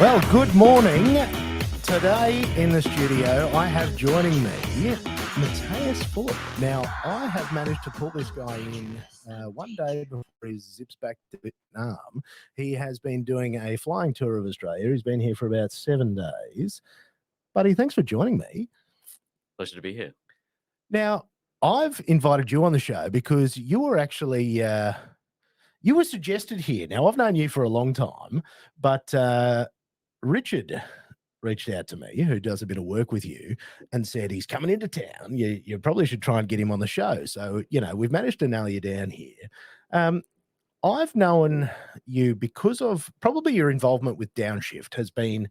Well, good morning. Today in the studio, I have joining me Matyas Fulop. Now, I have managed to pull this guy in one day before he zips back to Vietnam. He has been doing a flying tour of Australia. He's been here for about 7 days. Buddy, thanks for joining me. Pleasure to be here. Now, I've invited you on the show because you were actually you were suggested here. Now, I've known you for a long time, but Richard reached out to me, who does a bit of work with you, and said he's coming into town. You probably should try and get him on the show. So, we've managed to nail you down here. I've known you because of probably your involvement with Downshift has been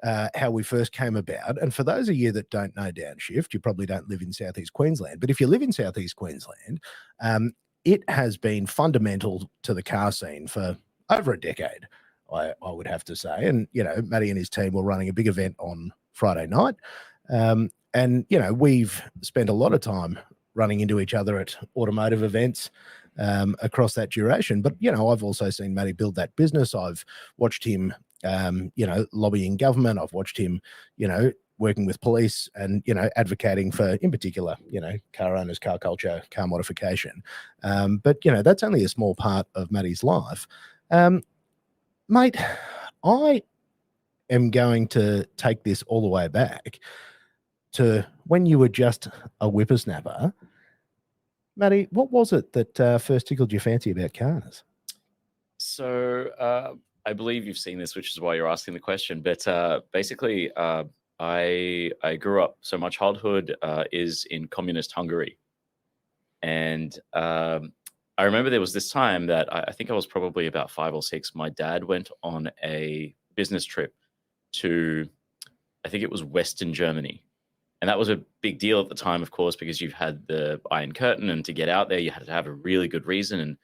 how we first came about. And for those of you that don't know Downshift, you probably don't live in South-East Queensland. But if you live in South-East Queensland, it has been fundamental to the car scene for over a decade, I would have to say. And, Matty and his team were running a big event on Friday night. And, we've spent a lot of time running into each other at automotive events across that duration. But, I've also seen Matty build that business. I've watched him, lobbying government. I've watched him, working with police and, advocating for, in particular, car owners, car culture, car modification. But, that's only a small part of Matty's life. Mate, I am going to take this all the way back to when you were just a whippersnapper. Matty, what was it that first tickled your fancy about cars? So I believe you've seen this, which is why you're asking the question. But basically, I grew up. So my childhood is in communist Hungary, and I remember there was this time that I think I was probably about 5 or 6. My dad went on a business trip to, I think it was Western Germany. And that was a big deal at the time, of course, because you've had the Iron Curtain, and to get out there, you had to have a really good reason. And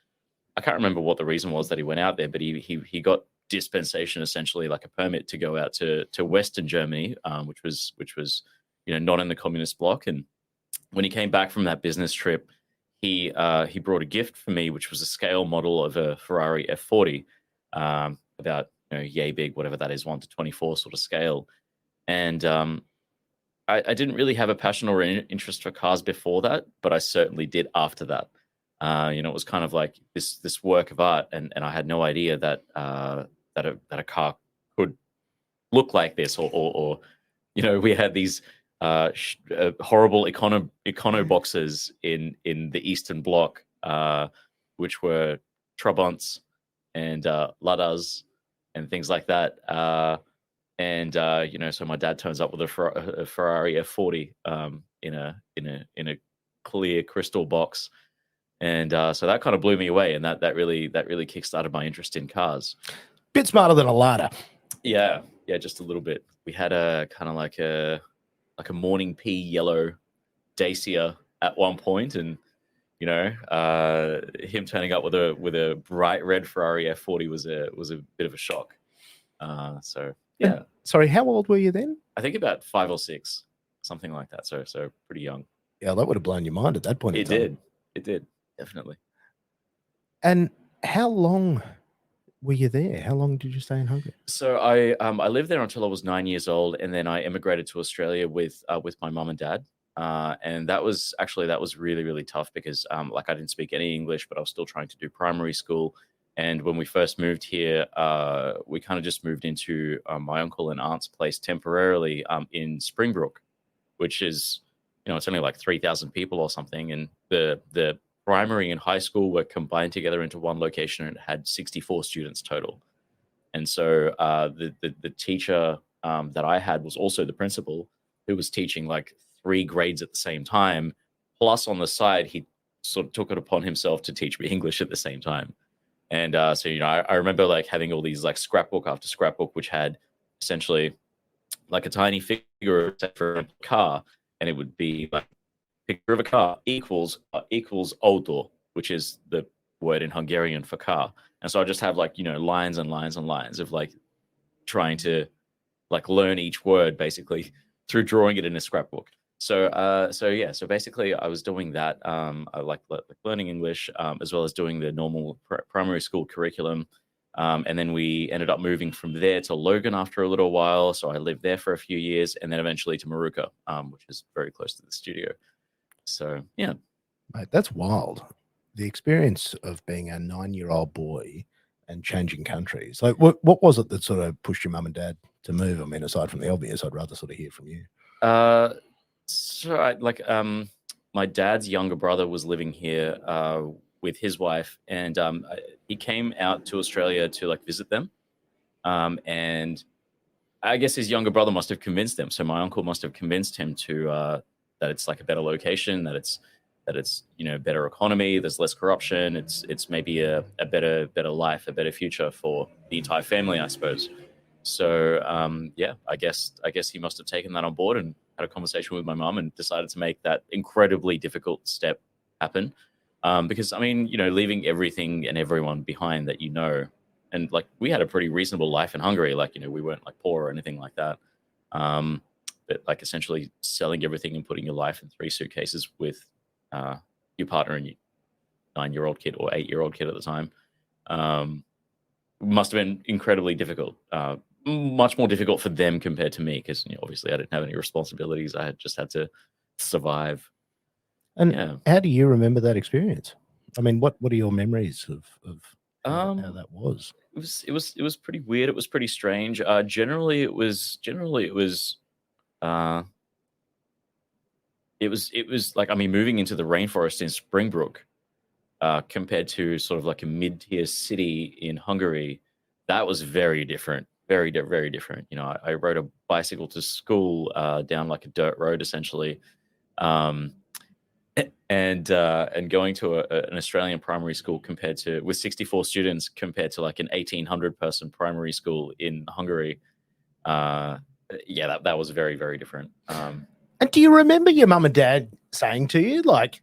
I can't remember what the reason was that he went out there, but he got dispensation, essentially like a permit to go out to Western Germany, which was not in the communist bloc. And when he came back from that business trip, he brought a gift for me, which was a scale model of a Ferrari F40, about yay big, whatever that is, 1:24 sort of scale. And I didn't really have a passion or an interest for cars before that, but I certainly did after that. It was kind of like this work of art, and I had no idea that a car could look like this, or we had these horrible econo boxes in the Eastern Bloc, which were Trabants and Ladas and things like that. So my dad turns up with a Ferrari F40 in a clear crystal box, and so that kind of blew me away, and that really kickstarted my interest in cars. Bit smarter than a Lada. Yeah, just a little bit. We had a kind of like a morning pea yellow Dacia at one point, and him turning up with a bright red Ferrari F40 was a bit of a shock. So yeah. And, sorry, how old were you then? I think about 5 or 6, something like that. So pretty young. Yeah, that would have blown your mind at that point. It did, definitely. And how long were you there? How long did you stay in Hungary? So I lived there until I was 9 years old, and then I immigrated to Australia with my mum and dad. And that was really, really tough because I didn't speak any English, but I was still trying to do primary school. And when we first moved here, we kind of just moved into my uncle and aunt's place temporarily in Springbrook, which is, it's only like 3,000 people or something. And the primary and high school were combined together into one location, and it had 64 students total. And so the teacher that I had was also the principal, who was teaching like 3 grades at the same time. Plus on the side, he sort of took it upon himself to teach me English at the same time. And I remember like having all these like scrapbook after scrapbook, which had essentially like a tiny figure for a car, and it would be like picture of a car equals auto, which is the word in Hungarian for car. And so I just have like lines and lines and lines of like trying to like learn each word basically through drawing it in a scrapbook. So basically I was doing that. I like learning English, as well as doing the normal primary school curriculum. And then we ended up moving from there to Logan after a little while. So I lived there for a few years, and then eventually to Maruka, which is very close to the studio. So yeah. Mate, that's wild. The experience of being a 9-year-old boy and changing countries. Like, what was it that sort of pushed your mum and dad to move? I mean, aside from the obvious, I'd rather sort of hear from you. My dad's younger brother was living here with his wife, and he came out to Australia to like visit them. And I guess his younger brother must have convinced them. So my uncle must have convinced him to that it's like a better location, that it's better economy, there's less corruption, it's maybe a better life, a better future for the entire family, I suppose. So I guess he must have taken that on board and had a conversation with my mum and decided to make that incredibly difficult step happen. Because I mean, leaving everything and everyone behind that and like we had a pretty reasonable life in Hungary, like we weren't like poor or anything like that. But like essentially selling everything and putting your life in 3 suitcases with your partner and your 9-year-old kid or 8-year-old kid at the time must have been incredibly difficult. Much more difficult for them compared to me, because obviously I didn't have any responsibilities. I had just had to survive. And how do you remember that experience? I mean, what are your memories of how that was? It was pretty weird. It was pretty strange. Generally it was like, I mean, moving into the rainforest in Springbrook, compared to sort of like a mid-tier city in Hungary, that was very different. Very different. I rode a bicycle to school down like a dirt road, essentially, and going to an Australian primary school with 64 students compared to like an 1,800 person primary school in Hungary. That was very, very different. And do you remember your mum and dad saying to you, like,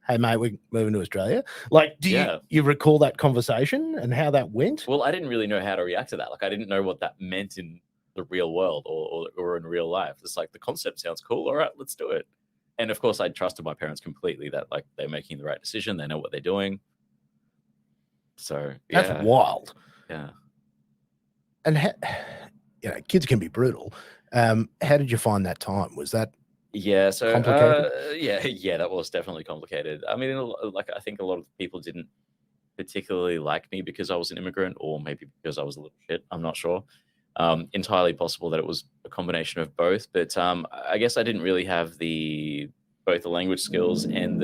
"Hey, mate, we're moving to Australia"? Like, do you recall that conversation and how that went? Well, I didn't really know how to react to that. Like, I didn't know what that meant in the real world or in real life. It's like, the concept sounds cool. All right, let's do it. And of course, I trusted my parents completely that like they're making the right decision. They know what they're doing. So that's wild. Yeah. And kids can be brutal. How did you find that time? Was that complicated? That was definitely complicated. I mean, like, I think a lot of people didn't particularly like me because I was an immigrant, or maybe because I was a little shit. I'm not sure. Entirely possible that it was a combination of both, but I guess I didn't really have both the language skills and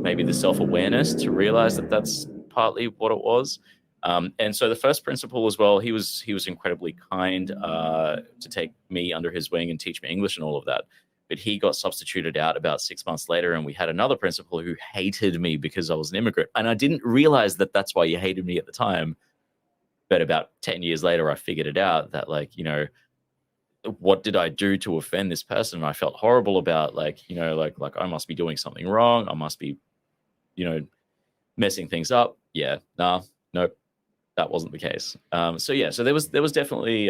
maybe the self-awareness to realize that that's partly what it was. And so the first principal as well, he was incredibly kind to take me under his wing and teach me English and all of that. But he got substituted out about 6 months later, and we had another principal who hated me because I was an immigrant. And I didn't realize that that's why he hated me at the time. But about 10 years later, I figured it out that, like, what did I do to offend this person? And I felt horrible about, like, like I must be doing something wrong. I must be, messing things up. Yeah, nope, that wasn't the case. So there was definitely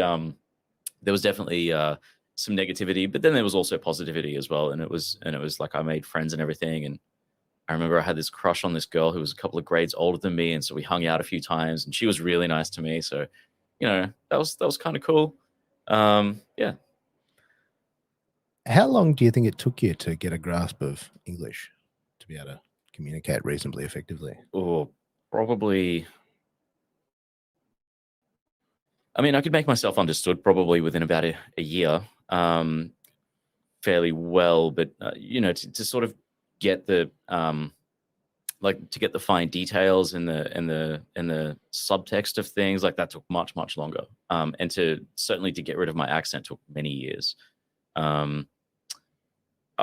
some negativity, but then there was also positivity as well. And it was like I made friends and everything. And I remember I had this crush on this girl who was a couple of grades older than me, and so we hung out a few times, and she was really nice to me. So, that was kind of cool. Yeah. How long do you think it took you to get a grasp of English to be able to communicate reasonably effectively? Oh, probably. I mean, I could make myself understood probably within about a year, fairly well, but to sort of get the to get the fine details and the subtext of things, like, that took much longer. And certainly to get rid of my accent took many years. I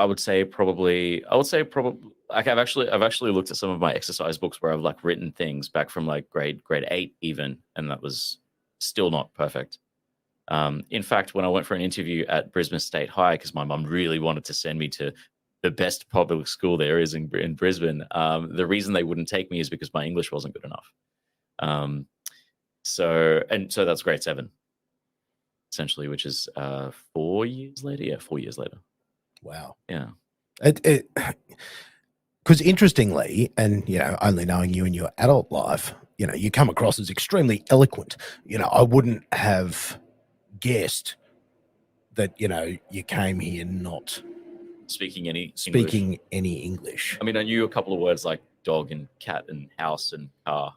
would say probably like I've actually looked at some of my exercise books where I've like written things back from like grade 8 even, and that was still not perfect. In fact, when I went for an interview at Brisbane State High, because my mum really wanted to send me to the best public school there is in Brisbane, the reason they wouldn't take me is because my English wasn't good enough. So that's grade 7, essentially, which is 4 years later. Yeah, 4 years later. Wow. Yeah. Because interestingly, and only knowing you in your adult life, you come across as extremely eloquent. I wouldn't have guessed that, you came here not speaking any English. speaking any English. I mean, I knew a couple of words like dog and cat and house and car.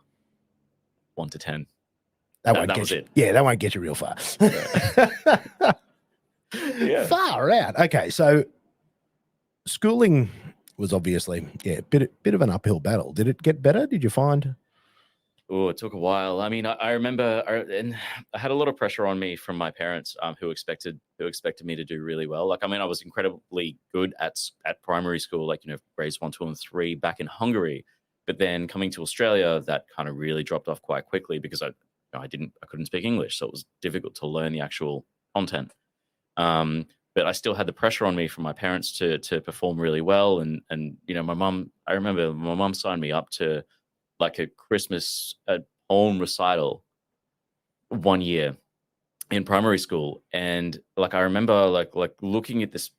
1 to 10. That was it. Yeah, that won't get you real far. Yeah. Far out. Okay, so schooling was obviously a bit of an uphill battle. Did it get better? Did you find? Oh, it took a while. I mean, I remember, and I had a lot of pressure on me from my parents, who expected me to do really well. Like, I mean, I was incredibly good at primary school, like, grades 1, 2, and 3 back in Hungary. But then coming to Australia, that kind of really dropped off quite quickly because I couldn't speak English, so it was difficult to learn the actual content. But I still had the pressure on me from my parents to perform really well, and my mum. I remember my mum signed me up to like a Christmas poem recital one year in primary school, and like I remember like looking at this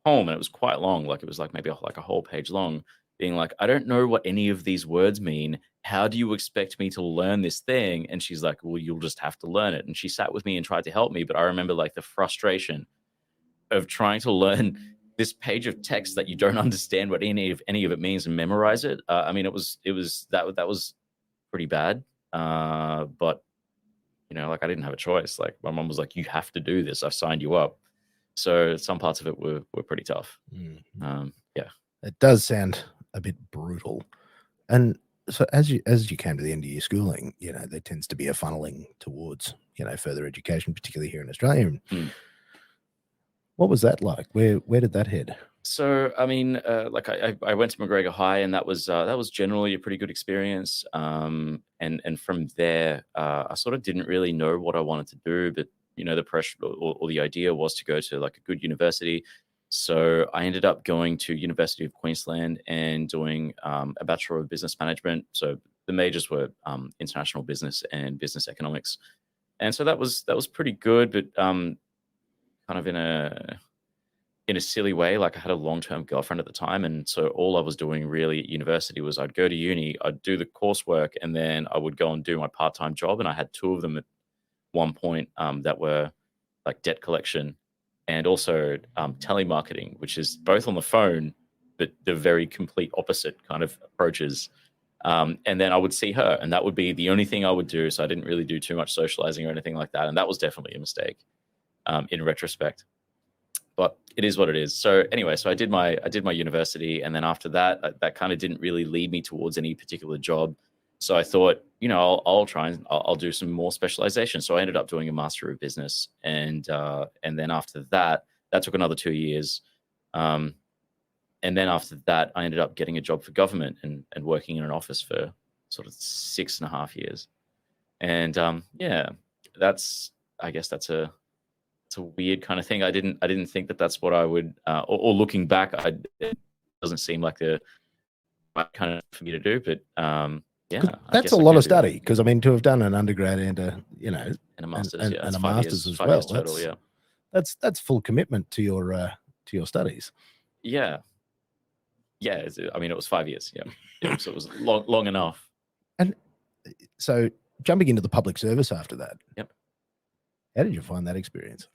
poem, and it was quite long, like it was like maybe like a whole page long, being like, I don't know what any of these words mean. How do you expect me to learn this thing? And she's like, well, you'll just have to learn it. And she sat with me and tried to help me, but I remember like the frustration of trying to learn this page of text that you don't understand what any of it means and memorize it. I mean, it was that was pretty bad. But like I didn't have a choice. Like my mom was like, you have to do this. I've signed you up. So some parts of it were pretty tough. Yeah. It does sound a bit brutal. And so as you came to the end of your schooling, there tends to be a funneling towards, further education, particularly here in Australia. What was that like? Where did that head? So, I mean, like I went to McGregor High, and that was generally a pretty good experience. And from there, I sort of didn't really know what I wanted to do, but the pressure or the idea was to go to like a good university. So I ended up going to University of Queensland and doing a Bachelor of Business Management. So the majors were international business and business economics, and so that was pretty good, but kind of in a silly way. Like I had a long-term girlfriend at the time, and so all I was doing really at university was I'd go to uni, I'd do the coursework, and then I would go and do my part-time job. And I had 2 of them at one point that were like debt collection and also telemarketing, which is both on the phone, but the very complete opposite kind of approaches. And then I would see her, and that would be the only thing I would do. So I didn't really do too much socializing or anything like that. And that was definitely a mistake in retrospect. But it is what it is. So anyway, so I did my university, and then after that, that kind of didn't really lead me towards any particular job. So I thought, I'll try and I'll do some more specialization. So I ended up doing a Master of Business, and then after that, that took another 2 years, and then after that, I ended up getting a job for government and working in an office for sort of 6.5 years. And I guess that's a weird kind of thing. I didn't think that that's what I would, or looking back, it doesn't seem like the right kind of for me to do. But yeah, that's a lot of study. Because I mean, to have done an undergrad and a and a master's, and a master's as well. Total, that's full commitment to your studies. Yeah. I mean, it was 5 years. Yeah. So it was long enough. And so jumping into the public service after that. Yep. How did you find that experience?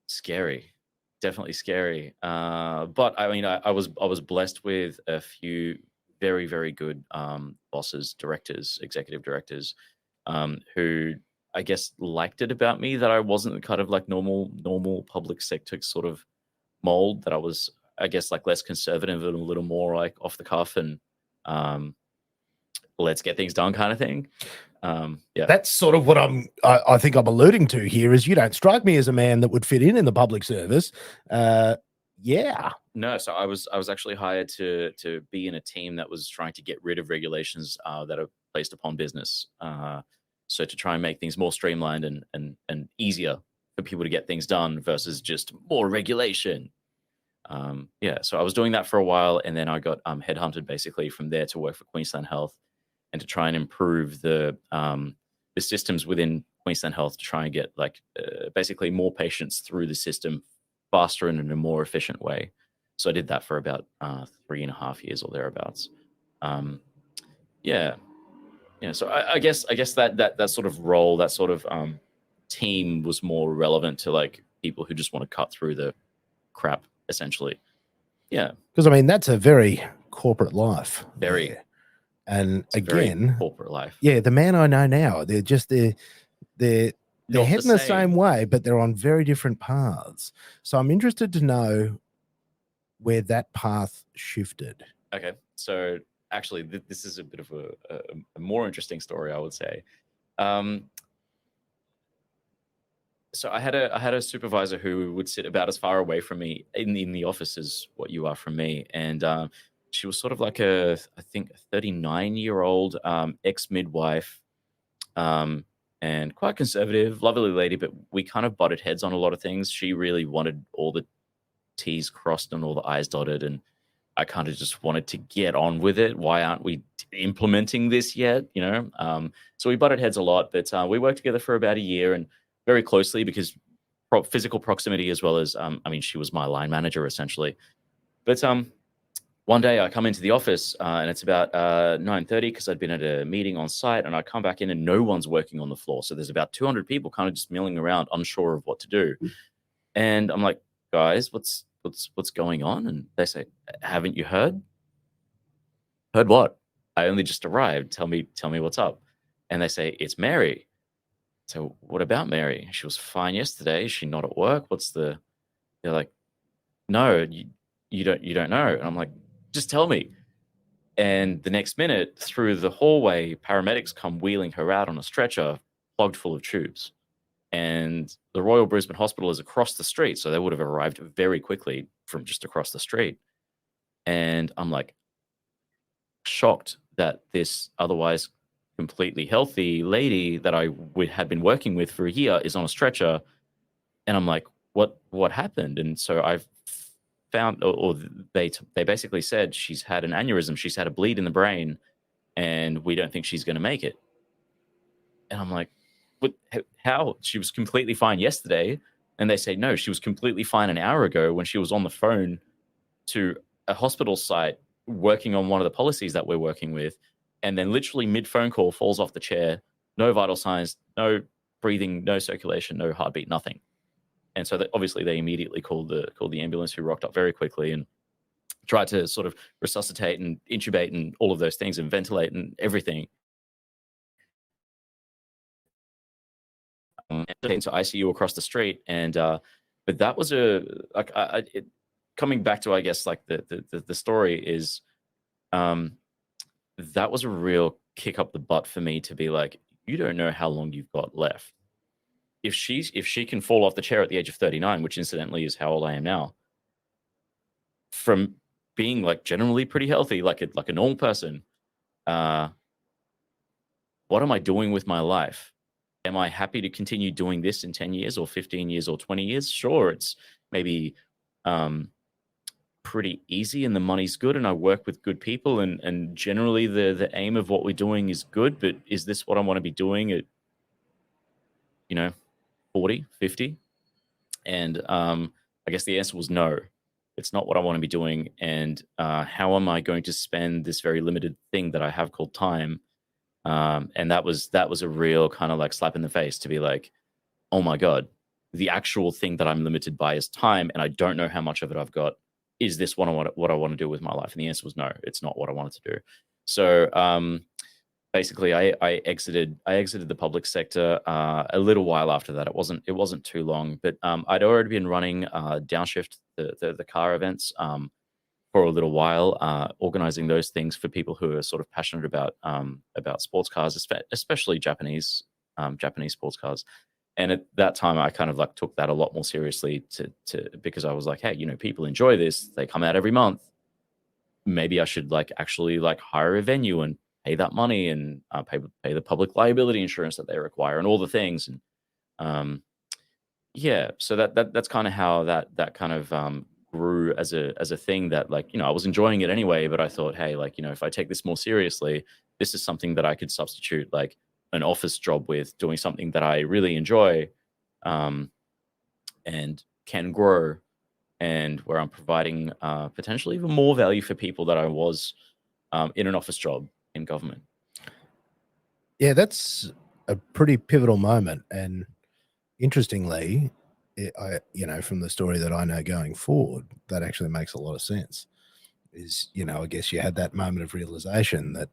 Scary, definitely scary. But I mean, I was blessed with a few very, very good bosses, directors, executive directors, who I guess liked it about me that I wasn't kind of like normal public sector sort of mold, that I was, I guess, like less conservative and a little more like off the cuff and let's get things done kind of thing. Yeah, that's sort of what I think I'm alluding to here. Is you don't strike me as a man that would fit in the public service. Yeah. No, so I was actually hired to be in a team that was trying to get rid of regulations that are placed upon business. So to try and make things more streamlined and easier for people to get things done versus just more regulation. So I was doing that for a while, and then I got headhunted basically from there to work for Queensland Health and to try and improve the systems within Queensland Health to try and get like basically more patients through the system faster and in a more efficient way. So I did that for about 3.5 years or thereabouts. So I guess that sort of role, that sort of team was more relevant to like people who just want to cut through the crap, essentially. Yeah, because I mean that's a very corporate life. very. There. And It's very again, corporate life. yeah, the man I know now, they're Not heading the same way, but they're on very different paths. So I'm interested to know where that path shifted. Okay, so actually, this is a bit of a more interesting story, I would say. So I had a supervisor who would sit about as far away from me in the office as what you are from me, and she was sort of like I think, a 39-year-old ex midwife, and quite conservative, lovely lady, but we kind of butted heads on a lot of things. She really wanted all the T's crossed and all the I's dotted, and I kind of just wanted to get on with it. Why aren't we implementing this yet? So we butted heads a lot, but we worked together for about a year and very closely because physical proximity, as well as, she was my line manager essentially. But one day I come into the office and it's about 9:30 because I'd been at a meeting on site, and I come back in and no one's working on the floor. So there's about 200 people kind of just milling around, unsure of what to do. And I'm like, guys, what's going on? And they say, haven't you heard? Heard what? I only just arrived. Tell me what's up. And they say, it's Mary. So what about Mary? She was fine yesterday. Is she not at work? They're like, no, you don't know. And I'm like, just tell me. And the next minute, through the hallway, paramedics come wheeling her out on a stretcher plugged full of tubes. And the Royal Brisbane Hospital is across the street, so they would have arrived very quickly from just across the street. And I'm like shocked that this otherwise completely healthy lady that I had been working with for a year is on a stretcher. And I'm like, what happened? And so I've found, or they basically said she's had an aneurysm, she's had a bleed in the brain, and we don't think she's going to make it. And I'm like, how? She was completely fine yesterday. And they say, no, she was completely fine an hour ago when she was on the phone to a hospital site working on one of the policies that we're working with. And then literally mid phone call falls off the chair, no vital signs, no breathing, no circulation, no heartbeat, nothing. And so obviously they immediately called the ambulance, who rocked up very quickly and tried to sort of resuscitate and intubate and all of those things and ventilate and everything. Into ICU across the street, and but that was coming back to, I guess, like the story is, that was a real kick up the butt for me to be like, you don't know how long you've got left. If she can fall off the chair at the age of 39, which incidentally is how old I am now, from being like generally pretty healthy, like a normal person, what am I doing with my life? Am I happy to continue doing this in 10 years or 15 years or 20 years? Sure, it's maybe pretty easy and the money's good and I work with good people and generally the aim of what we're doing is good, but is this what I want to be doing at 40, 50? And I guess the answer was no. It's not what I want to be doing. And how am I going to spend this very limited thing that I have called time? And that was a real kind of like slap in the face to be like, oh my God, the actual thing that I'm limited by is time, and I don't know how much of it I've got. Is this what I want to do with my life? And the answer was no, it's not what I wanted to do. So basically, I exited the public sector a little while after that. It wasn't too long, but I'd already been running downshift the car events for a little while, organizing those things for people who are sort of passionate about sports cars, especially Japanese sports cars. And at that time, I kind of like took that a lot more seriously because I was like, hey, people enjoy this. They come out every month. Maybe I should like actually like hire a venue and pay that money and pay the public liability insurance that they require and all the things. And yeah, so that's kind of how that kind of grew as a thing that, like, I was enjoying it anyway, but I thought, hey, like, if I take this more seriously, this is something that I could substitute like an office job with, doing something that I really enjoy, and can grow, and where I'm providing potentially even more value for people that I was in an office job in government. Yeah, that's a pretty pivotal moment. And interestingly, from the story that I know going forward, that actually makes a lot of sense. I guess you had that moment of realization that,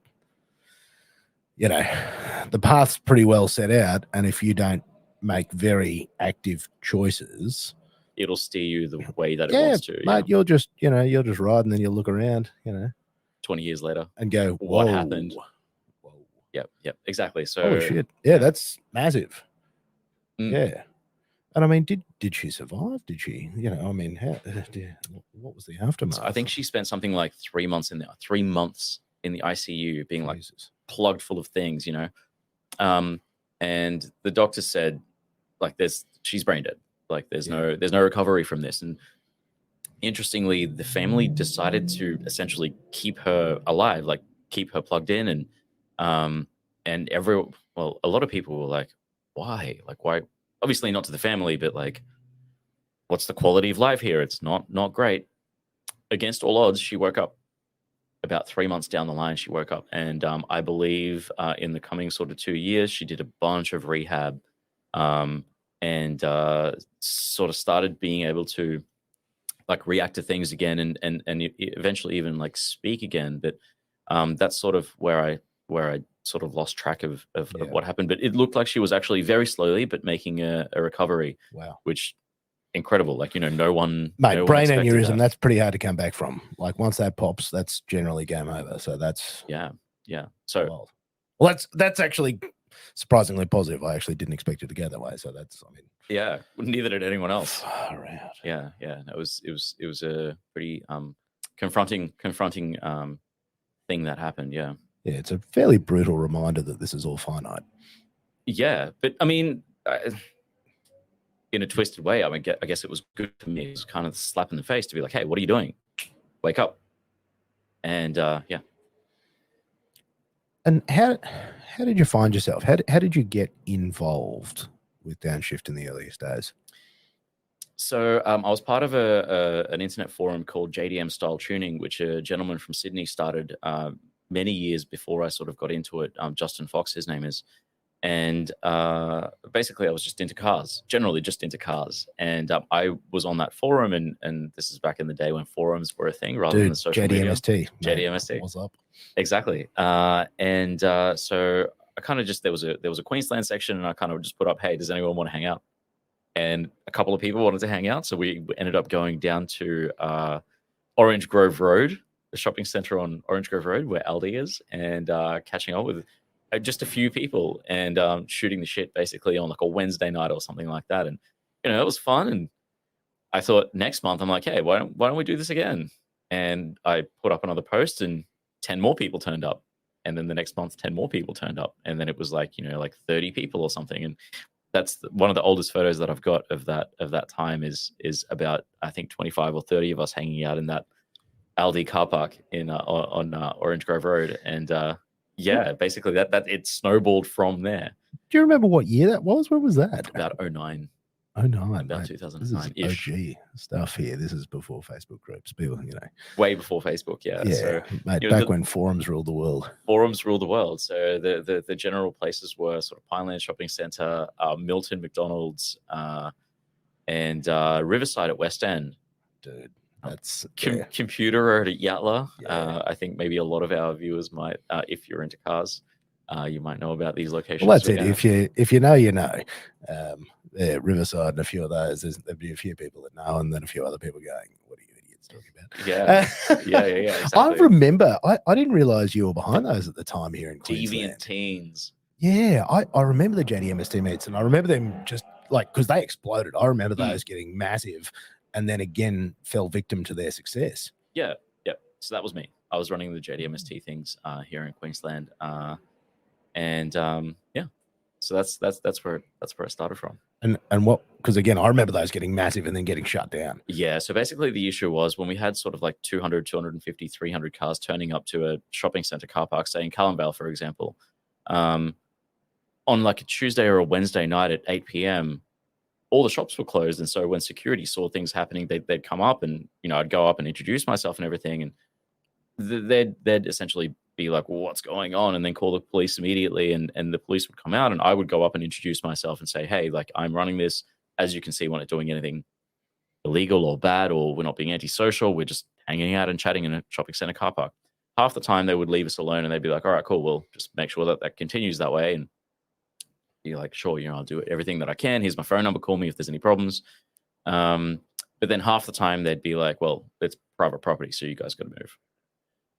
the path's pretty well set out. And if you don't make very active choices, It'll steer you the way that it yeah, wants to. mate, you'll just ride, and then you'll look around, 20 years later, and go, what whoa, happened? whoa, Yep, exactly. So holy shit. Yeah, that's massive. Mm. Yeah. And I mean, did she survive? Did she, what was the aftermath? So I think she spent something like 3 months in the ICU, being like plugged full of things, and the doctor said, like, she's brain dead. Like, there's no recovery from this. And interestingly, the family decided to essentially keep her alive, like keep her plugged in, and a lot of people were like, why? Like, why? Obviously not to the family, but like, what's the quality of life here? It's not great. Against all odds, she woke up. About 3 months down the line, she woke up, and I believe in the coming sort of 2 years, she did a bunch of rehab, and sort of started being able to like react to things again, and eventually even like speak again. But that's sort of where I sort of lost track of what happened. But it looked like she was actually very slowly, but making a recovery. Wow. Which incredible. Like, no one, mate, brain aneurysm, that's pretty hard to come back from. Like, once that pops, that's generally game over. So that's so well, that's actually surprisingly positive. I actually didn't expect it to go that way. So that's, neither did anyone else. Far out. Yeah. It was a pretty confronting thing that happened. Yeah, it's a fairly brutal reminder that this is all finite. Yeah, but I mean, in a twisted way, I guess it was good for me. It was kind of a slap in the face to be like, hey, what are you doing? Wake up. And yeah. And how did you find yourself? How did you get involved with Downshift in the earliest days? So I was part of an internet forum called JDM Style Tuning, which a gentleman from Sydney started many years before I sort of got into it. Justin Fox, his name is. And basically, I was just into cars, generally just into cars. And I was on that forum, and this is back in the day when forums were a thing rather than the social media. JDMST. What's up? Exactly. And so I kind of just, there was a Queensland section, and I kind of just put up, hey, does anyone want to hang out? And a couple of people wanted to hang out. So we ended up going down to Orange Grove Road, the shopping center on Orange Grove Road where Aldi is, and catching up with just a few people and shooting the shit basically on like a Wednesday night or something like that. And, it was fun. And I thought next month, I'm like, hey, why don't we do this again? And I put up another post, and 10 more people turned up. And then the next month, 10 more people turned up. And then it was like, like 30 people or something. And that's one of the oldest photos that I've got of that time is about, I think, 25 or 30 of us hanging out in that Aldi car park in on Orange Grove Road. And basically that it snowballed from there. Do you remember what year that was? Where was that? About 09. 09, about 2009. This is OG stuff here. This is before Facebook groups. People, way before Facebook. Yeah. So, mate, back when forums ruled the world. Forums ruled the world. So the general places were sort of Pineland Shopping Centre, Milton McDonald's, and Riverside at West End. Dude, that's Computer Road at Yatla. I think maybe a lot of our viewers might, if you're into cars, you might know about these locations. Well, that's it. If you know, you know. Riverside and a few of those. There'd be a few people that know, and then a few other people going, "What are you idiots talking about?" Yeah. Exactly. I remember. I didn't realize you were behind those at the time here in Queensland. Deviant Teens. Yeah, I remember the JDMST meets, and I remember them just like because they exploded. I remember those getting massive, and then again fell victim to their success. Yeah. So that was me. I was running the JDMST things here in Queensland, and so that's where I started from. And what, because again, I remember those getting massive and then getting shut down. Yeah. So basically the issue was when we had sort of like 200, 250, 300 cars turning up to a shopping center car park, say in Callumvale, for example, on like a Tuesday or a Wednesday night at 8 p.m., all the shops were closed. And so when security saw things happening, they'd come up and, I'd go up and introduce myself and everything. And they'd essentially be like, well, what's going on? And then call the police immediately. And the police would come out, and I would go up and introduce myself and say, hey, like, I'm running this. As you can see, we're not doing anything illegal or bad, or we're not being antisocial. We're just hanging out and chatting in a shopping center car park. Half the time they would leave us alone, and they'd be like, all right, cool. We'll just make sure that continues that way. And be like, sure, I'll do everything that I can. Here's my phone number. Call me if there's any problems. But then half the time they'd be like, well, it's private property, so you guys got to move.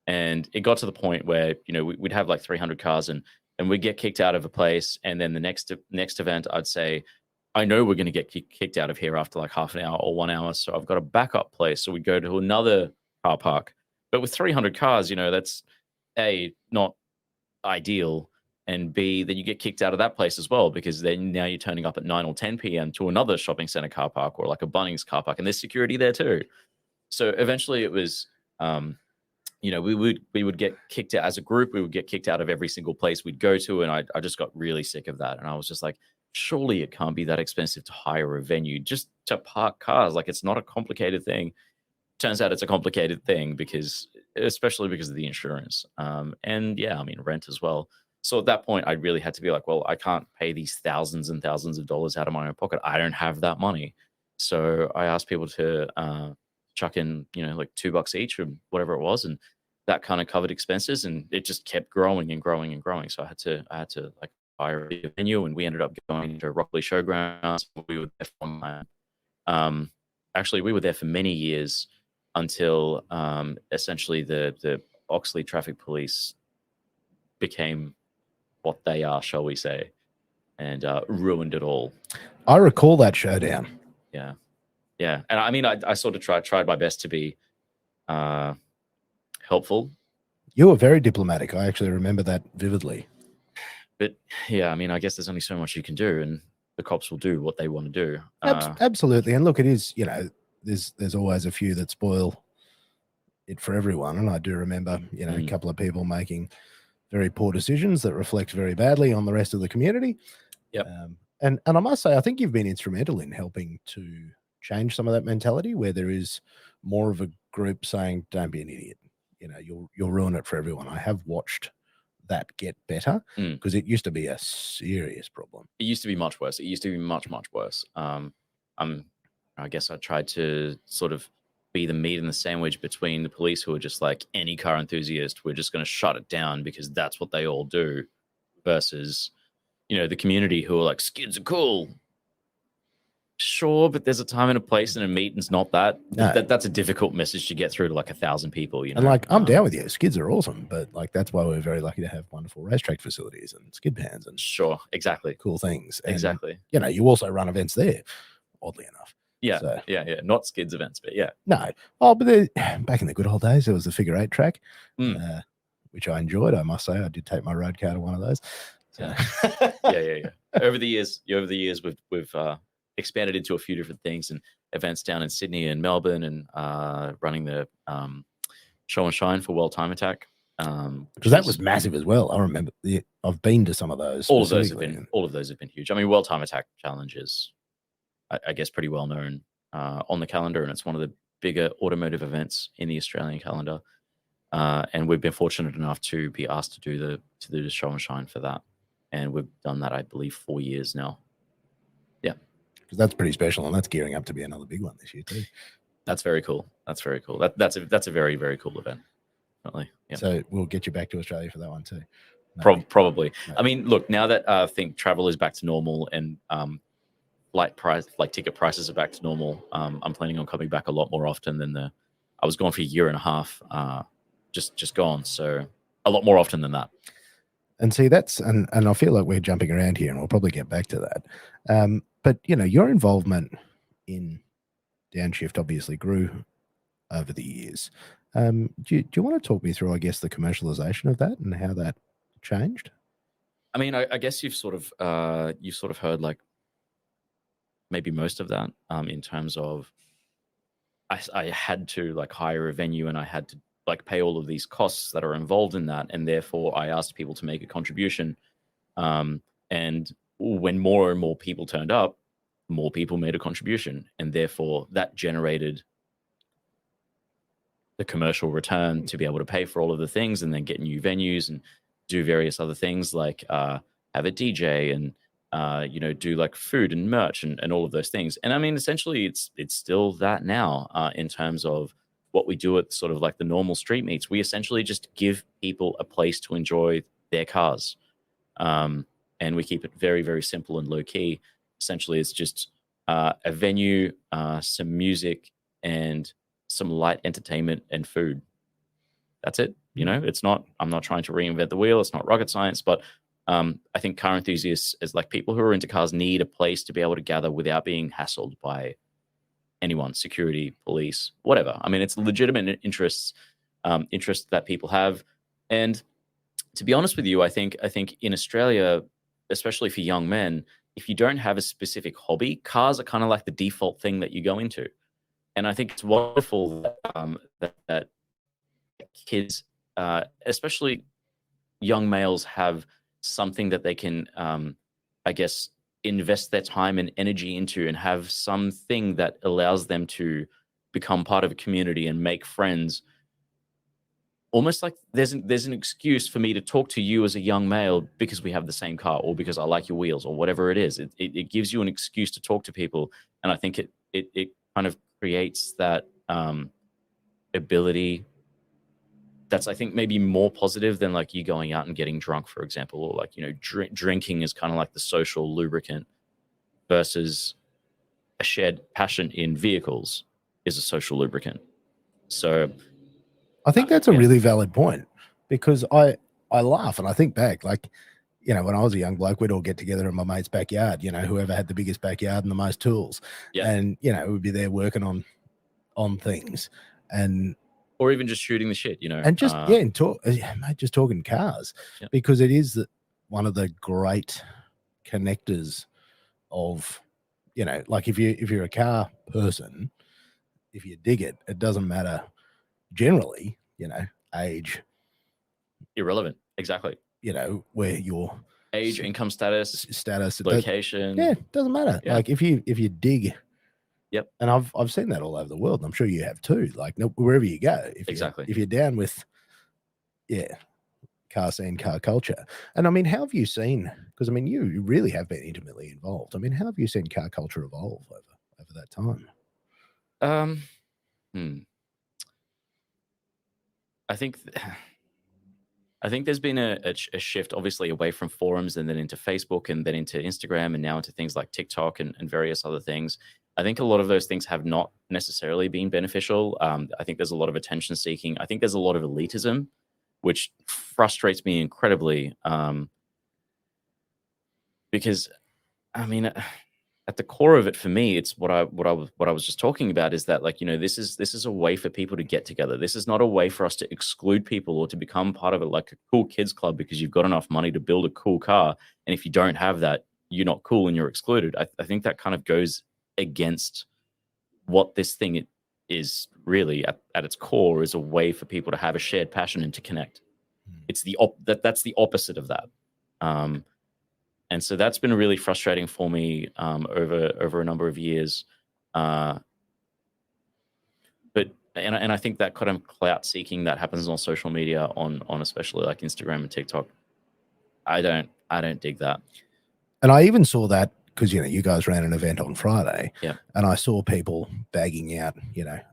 And it got to the point where, we'd have like 300 cars, and we'd get kicked out of a place. And then the next event, I'd say, I know we're going to get kicked out of here after like half an hour or 1 hour. So I've got a backup place. So we go to another car park. But with 300 cars, that's A, not ideal. And B, then you get kicked out of that place as well, because then now you're turning up at 9 or 10 p.m. to another shopping center car park, or like a Bunnings car park, and there's security there too. So eventually it was, we would get kicked out as a group. We would get kicked out of every single place we'd go to, and I just got really sick of that. And I was just like, surely it can't be that expensive to hire a venue just to park cars. Like, it's not a complicated thing. Turns out it's a complicated thing, especially because of the insurance, and rent as well. So at that point, I really had to be like, well, I can't pay these thousands and thousands of dollars out of my own pocket. I don't have that money. So I asked people to chuck in, like $2 each or whatever it was. And that kind of covered expenses, and it just kept growing and growing and growing. So I had to like hire a venue, and we ended up going to Rockley Showgrounds. We were there for actually, we were there for many years until essentially the Oxley Traffic Police became what they are, shall we say, and ruined it all. I recall that showdown. Yeah. And I mean, I sort of tried my best to be helpful. You were very diplomatic. I actually remember that vividly. But yeah, I mean, I guess there's only so much you can do, and the cops will do what they want to do. Absolutely. And look, it is, there's always a few that spoil it for everyone. And I do remember, a couple of people making very poor decisions that reflect very badly on the rest of the community. Yep. And I must say, I think you've been instrumental in helping to change some of that mentality, where there is more of a group saying, don't be an idiot. You'll ruin it for everyone. I have watched that get better, because it used to be a serious problem. It used to be much worse. It used to be much, much worse. I guess I tried to sort of be the meat and the sandwich between the police, who are just like, any car enthusiast, we're just going to shut it down because that's what they all do, versus, the community, who are like, skids are cool. Sure, but there's a time and a place, and a meeting's not that. No. That's a difficult message to get through to like 1,000 people. And like, I'm down with you. Skids are awesome, but like, that's why we're very lucky to have wonderful racetrack facilities and skid pans and sure, exactly, cool things. And, exactly. You also run events there, oddly enough. Yeah, so, yeah. Not skids events, but yeah. No. Oh, but back in the good old days, there was the figure 8 track, which I enjoyed. I must say, I did take my road car to one of those. So. Yeah. Over the years, we've expanded into a few different things and events down in Sydney and Melbourne, and running the show and shine for World Time Attack. Because that was massive as well. I remember I've been to some of those. All of those have been huge. I mean, World Time Attack Challenge is, I guess, pretty well known on the calendar, and it's one of the bigger automotive events in the Australian calendar. And we've been fortunate enough to be asked to do the show and shine for that, and we've done that, I believe, 4 years now. Yeah, because that's pretty special, and that's gearing up to be another big one this year too. That's very cool. That's a very, very cool event. Definitely. Yeah. So we'll get you back to Australia for that one too. Probably. No. I mean, look, now that I think travel is back to normal, and ticket prices are back to normal, I'm planning on coming back a lot more often than I was gone for a year and a half, just gone. So a lot more often than that. And see, and I feel like we're jumping around here, and we'll probably get back to that. But your involvement in Downshift obviously grew over the years. Do you want to talk me through, I guess, the commercialization of that and how that changed? I mean, I guess you've sort of heard like maybe most of that, in terms of I had to like hire a venue, and I had to like pay all of these costs that are involved in that, and therefore I asked people to make a contribution, and when more and more people turned up, more people made a contribution, and therefore that generated the commercial return to be able to pay for all of the things, and then get new venues and do various other things like have a DJ and do like food and merch and all of those things. And I mean, essentially, it's still that now in terms of what we do at sort of like the normal street meets. We essentially just give people a place to enjoy their cars, and we keep it very, very simple and low key. Essentially, it's just a venue, some music, and some light entertainment and food. That's it. I'm not trying to reinvent the wheel. It's not rocket science, but I think car enthusiasts, as like people who are into cars, need a place to be able to gather without being hassled by anyone, security, police, whatever. I mean, it's legitimate interests that people have. And to be honest with you, I think in Australia, especially for young men, if you don't have a specific hobby, cars are kind of like the default thing that you go into. And I think it's wonderful that kids, especially young males, have something that they can, I guess, invest their time and energy into, and have something that allows them to become part of a community and make friends. Almost like there's an excuse for me to talk to you as a young male because we have the same car, or because I like your wheels, or whatever it is. It gives you an excuse to talk to people, and I think it kind of creates that ability that's, I think, maybe more positive than like you going out and getting drunk, for example, or like, drinking is kind of like the social lubricant, versus a shared passion in vehicles is a social lubricant. So I think that's a really valid point, because I laugh and I think back, like, when I was a young bloke, we'd all get together in my mate's backyard, whoever had the biggest backyard and the most tools. Yeah. And, we'd be there working on things, and or even just shooting the shit, and just mate, just talking cars, because it is one of the great connectors of, like if you're a car person, if you dig it, it doesn't matter generally, age, irrelevant. Exactly. Where your age, income status, location. It doesn't matter. Yeah. Like if you dig. Yep. And I've seen that all over the world, and I'm sure you have too. Like wherever you go, if you're down with, car scene, car culture. And I mean, how have you seen? Because I mean, you really have been intimately involved. I mean, how have you seen car culture evolve over that time? I think there's been a shift, obviously, away from forums, and then into Facebook, and then into Instagram, and now into things like TikTok and various other things. I think a lot of those things have not necessarily been beneficial. I think there's a lot of attention seeking. I think there's a lot of elitism, which frustrates me incredibly. Because, I mean, at the core of it, for me, it's what I was just talking about, is that, like, this is a way for people to get together. This is not a way for us to exclude people or to become part of it, like a cool kids club, because you've got enough money to build a cool car, and if you don't have that, you're not cool and you're excluded. I think that kind of goes against what this thing is really at its core, is a way for people to have a shared passion and to connect. It's that's the opposite of that. And so that's been really frustrating for me over a number of years. But I think that kind of clout seeking that happens on social media, on especially like Instagram and TikTok, I don't dig that. And I even saw that because you guys ran an event on Friday, yeah, and I saw people bagging out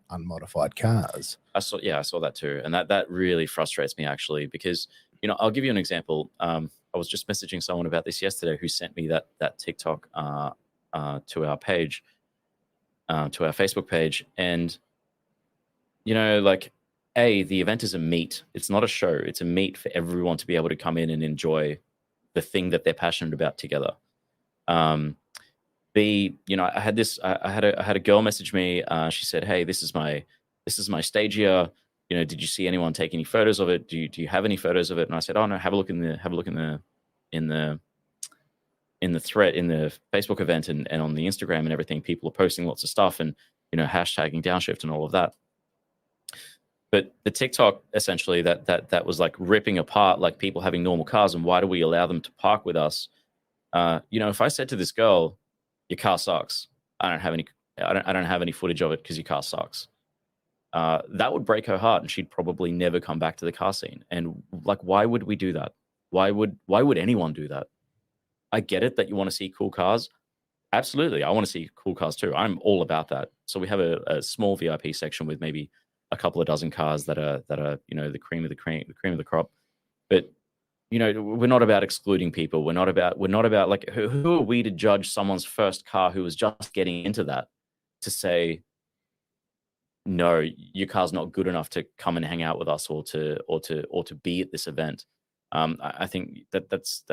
unmodified cars. I saw that too, and that really frustrates me, actually, because I'll give you an example. I was just messaging someone about this yesterday who sent me that TikTok to our page, to our Facebook page, and like, the event is a meet. It's not a show. It's a meet for everyone to be able to come in and enjoy the thing that they're passionate about together. I had a girl message me. She said, "Hey, this is my stage here. Did you see anyone take any photos of it? Do you have any photos of it?" And I said, "Oh no, have a look in the thread, in the Facebook event, and on the Instagram and everything. People are posting lots of stuff, and hashtagging downshift and all of that." But the TikTok, essentially, that was like ripping apart like people having normal cars, and why do we allow them to park with us? If I said to this girl, "Your car sucks," I don't have any footage of it because your car sucks. that would break her heart, and she'd probably never come back to the car scene. And like, why would we do that? Why would anyone do that? I get it that you want to see cool cars. Absolutely, I want to see cool cars too. I'm all about that. So we have a small VIP section with maybe a couple of dozen cars that are the cream of the cream, the cream of the crop. But we're not about excluding people. We're not about like, who are we to judge someone's first car who was just getting into that, to say, no, your car's not good enough to come and hang out with us, or to be at this event. I think that's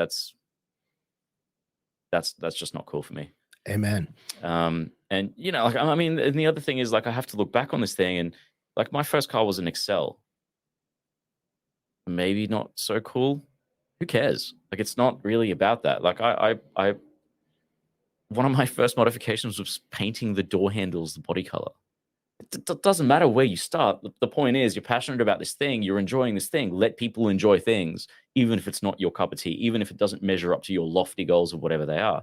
just not cool for me. Amen. And like, I mean, and the other thing is, like, I have to look back on this thing, and like, my first car was an Excel. Maybe not so cool. Who cares? Like, it's not really about that. Like, I one of my first modifications was painting the door handles the body color. It doesn't matter where you start. The point is, you're passionate about this thing. You're enjoying this thing. Let people enjoy things, even if it's not your cup of tea, even if it doesn't measure up to your lofty goals of whatever they are.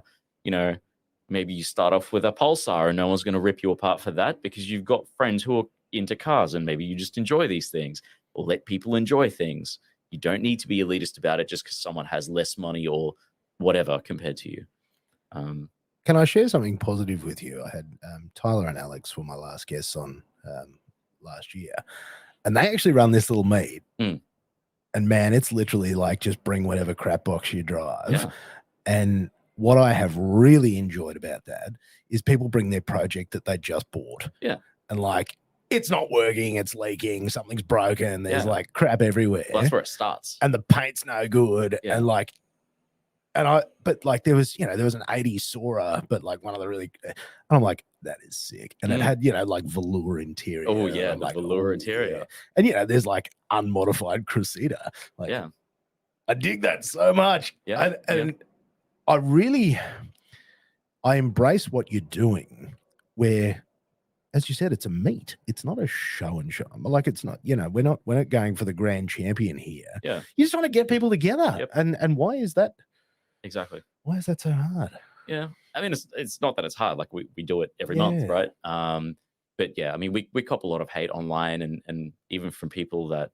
Maybe you start off with a Pulsar, and no one's going to rip you apart for that, because you've got friends who are into cars, and maybe you just enjoy these things. Or let people enjoy things. You don't need to be elitist about it just because someone has less money or whatever compared to you. Can I share something positive with you? I had Tyler and Alex were my last guests on last year, and they actually run this little meet. And man, it's literally like, just bring whatever crap box you drive. Yeah. And what I have really enjoyed about that is people bring their project that they just bought. Yeah. And like, it's not working, it's leaking, something's broken, there's like crap everywhere. Well, that's where it starts. And the paint's no good. Yeah. And like, but like, there was an 80s Sora, but like one of the really, and I'm like, that is sick. And it had, like velour interior. Oh yeah, the like, velour interior. Yeah. And there's like unmodified Cressida. Like, yeah. I dig that so much. Yeah. And I embrace what you're doing, where, as you said, it's a meet. It's not a show and show. Like, it's not, we're not going for the grand champion here. Yeah. You just want to get people together. Yep. And why is that? Exactly. Why is that so hard? Yeah. I mean, it's not that it's hard. Like, we do it every month, right? But yeah, I mean, we cop a lot of hate online, and even from people that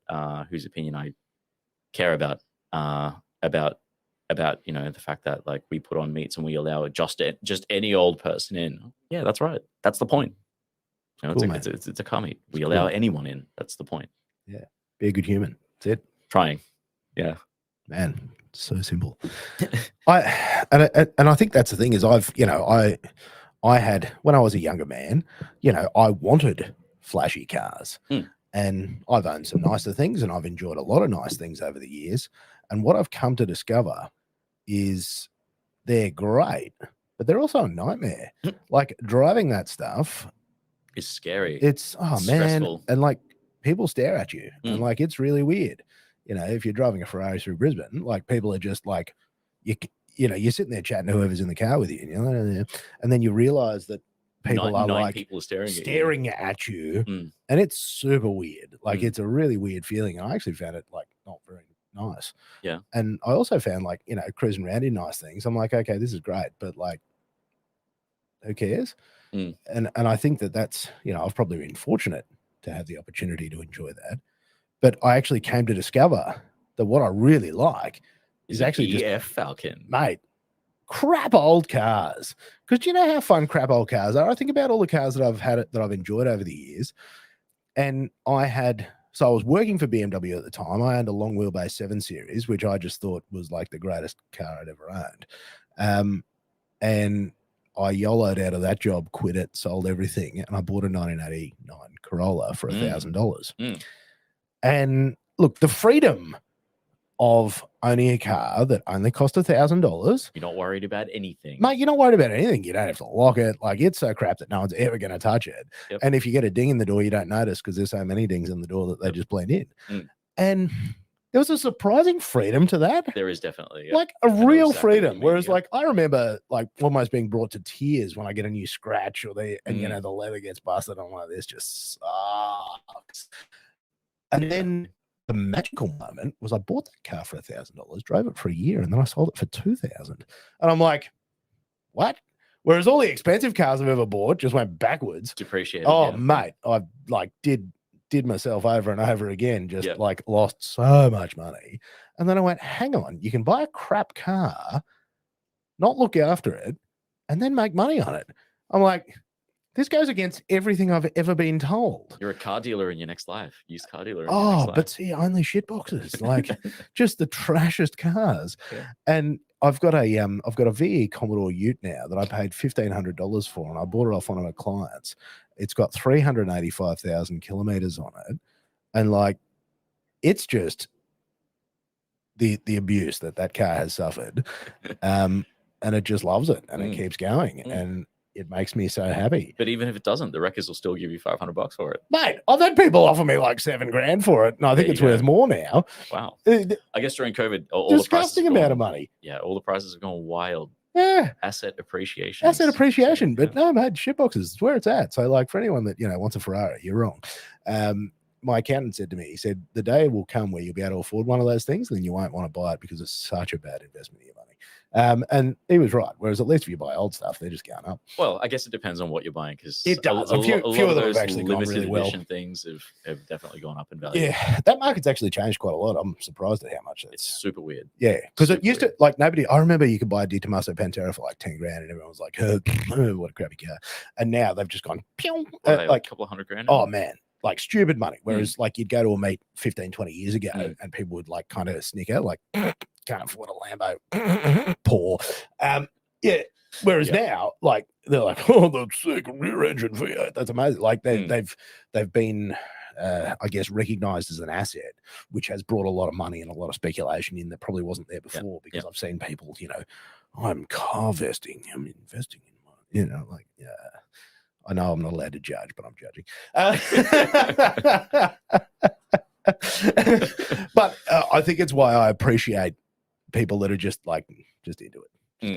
whose opinion I care about the fact that, like, we put on meets and we allow just any old person in. Yeah, that's right. That's the point. It's a car meet. We allow anyone in. That's the point. Yeah. Be a good human. That's it. Trying. Yeah. Man, so simple. I think that's the thing is, I had, when I was a younger man, I wanted flashy cars. And I've owned some nicer things, and I've enjoyed a lot of nice things over the years. And what I've come to discover is they're great, but they're also a nightmare. Like, driving that stuff is scary. It's stressful. Man. And like, people stare at you, and like, it's really weird. If you're driving a Ferrari through Brisbane, like, people are just like, you're sitting there chatting to whoever's in the car with you, and then you realize that people are like people are staring at you, and it's super weird. Like, it's a really weird feeling. And I actually found it like not very nice. Yeah. And I also found, like, cruising around in nice things, I'm like, okay, this is great, but like, who cares? And I think that's, I've probably been fortunate to have the opportunity to enjoy that. But I actually came to discover that what I really like is actually just Falcon, mate, crap old cars. Because do you know how fun crap old cars are? I think about all the cars that I've enjoyed over the years. And so I was working for BMW at the time. I owned a long wheelbase 7 Series, which I just thought was like the greatest car I'd ever owned. And I YOLO'd out of that job, quit it, sold everything, and I bought a 1989 Corolla for $1,000. And look, the freedom of owning a car that only cost $1,000. You're not worried about anything. Mate, you're not worried about anything. You don't have to lock it. Like, it's so crap that no one's ever going to touch it. Yep. And if you get a ding in the door, you don't notice because there's so many dings in the door that they just blend in. And there was a surprising freedom to that. There is definitely. Like, a real freedom. Whereas, like, I remember, like, almost being brought to tears when I get a new scratch or the leather gets busted. I'm like, this just sucks. And then the magical moment was I bought that car for $1,000, drove it for a year, and then I sold it for $2,000. And I'm like, what? Whereas all the expensive cars I've ever bought just went backwards. Depreciated. Oh, mate, I like did did myself over and over again, just Yep. like lost so much money. And then I went, hang on, you can buy a crap car, not look after it, and then make money on it. I'm like, this goes against everything I've ever been told. You're a car dealer in your next life. Used car dealer in your Oh, next life. but see, only shit boxes, like just the trashest cars. Yeah. And I've got a VE Commodore Ute now that I paid $1,500 for, and I bought it off one of my clients. It's got 385,000 kilometers on it, and like, it's just the abuse that car has suffered, and it just loves it, and it keeps going, and it makes me so happy. But even if it doesn't, the wreckers will still give you $500 for it. Mate, I've had people offer me like $7,000 for it, and I think it's worth more now. Wow. I guess during COVID, all disgusting the prices amount of money. Yeah, all the prices have gone wild. Yeah. Asset appreciation. But no, mate, shitboxes is where it's at. So, like, for anyone that, wants a Ferrari, you're wrong. My accountant said to me, he said, the day will come where you'll be able to afford one of those things, and then you won't want to buy it because it's such a bad investment of your money. And he was right. Whereas at least if you buy old stuff, they're just going up. Well, I guess it depends on what you're buying, because it does. A few lot of of them those have actually gone limited really well. edition things have definitely gone up in value. Yeah, that market's actually changed quite a lot. I'm surprised at how much it's super weird. Yeah, because it used to, like, nobody. I remember you could buy a Di Tommaso Pantera for like $10,000, and everyone was like, "What a crappy car!" And now they've just gone, like a couple of $100,000. Oh man, like stupid money. Whereas like you'd go to a meet 15, 20 years ago, and people would like kind of snicker, like, can't afford a Lambo, poor. Yeah. Whereas now, like, they're like, oh, that's sick, rear engine V8. That's amazing. Like they've been, I guess, recognized as an asset, which has brought a lot of money and a lot of speculation in that probably wasn't there before. Because I've seen people, I'm car vesting, I'm investing in money, like, yeah. I know I'm not allowed to judge, but I'm judging. But I think it's why I appreciate people that are just into it, just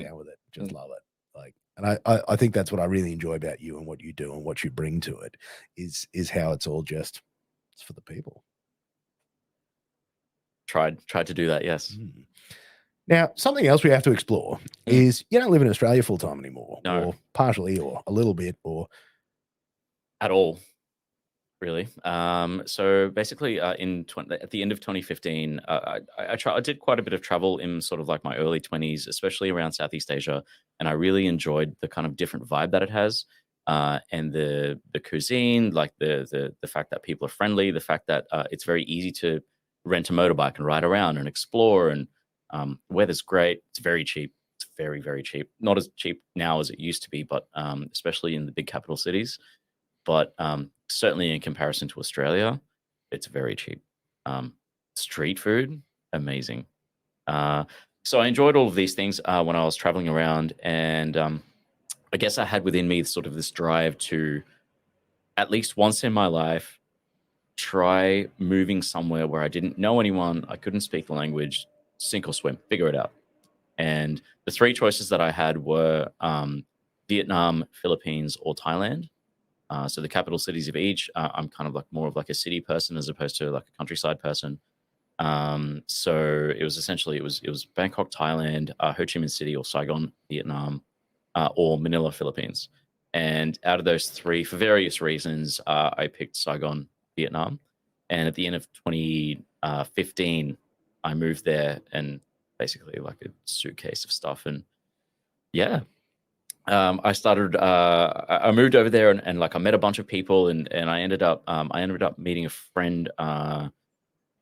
down with it, just love it. Like, and I think that's what I really enjoy about you and what you do and what you bring to it is how it's all just, it's for the people. Tried to do that, yes. Now, something else we have to explore is you don't live in Australia full time anymore, no. or partially, or a little bit, or at all, really. So basically, at the end of 2015, I did quite a bit of travel in sort of like my early 20s, especially around Southeast Asia, and I really enjoyed the kind of different vibe that it has, and the cuisine, like the fact that people are friendly, the fact that it's very easy to rent a motorbike and ride around and explore, and weather's great. It's very cheap. It's very, very cheap. Not as cheap now as it used to be, but especially in the big capital cities. But certainly in comparison to Australia, it's very cheap. Street food, amazing. So I enjoyed all of these things when I was traveling around, and I guess I had within me sort of this drive to, at least once in my life, try moving somewhere where I didn't know anyone, I couldn't speak the language, sink or swim, figure it out. And the three choices that I had were Vietnam, Philippines, or Thailand. So the capital cities of each, I'm kind of like more of like a city person as opposed to like a countryside person. So it was essentially, it was Bangkok, Thailand, Ho Chi Minh City or Saigon, Vietnam, or Manila, Philippines. And out of those three, for various reasons, I picked Saigon, Vietnam. And at the end of 2015, I moved there, and basically like a suitcase of stuff. And yeah, I started, I moved over there, and like I met a bunch of people, and I ended up meeting a friend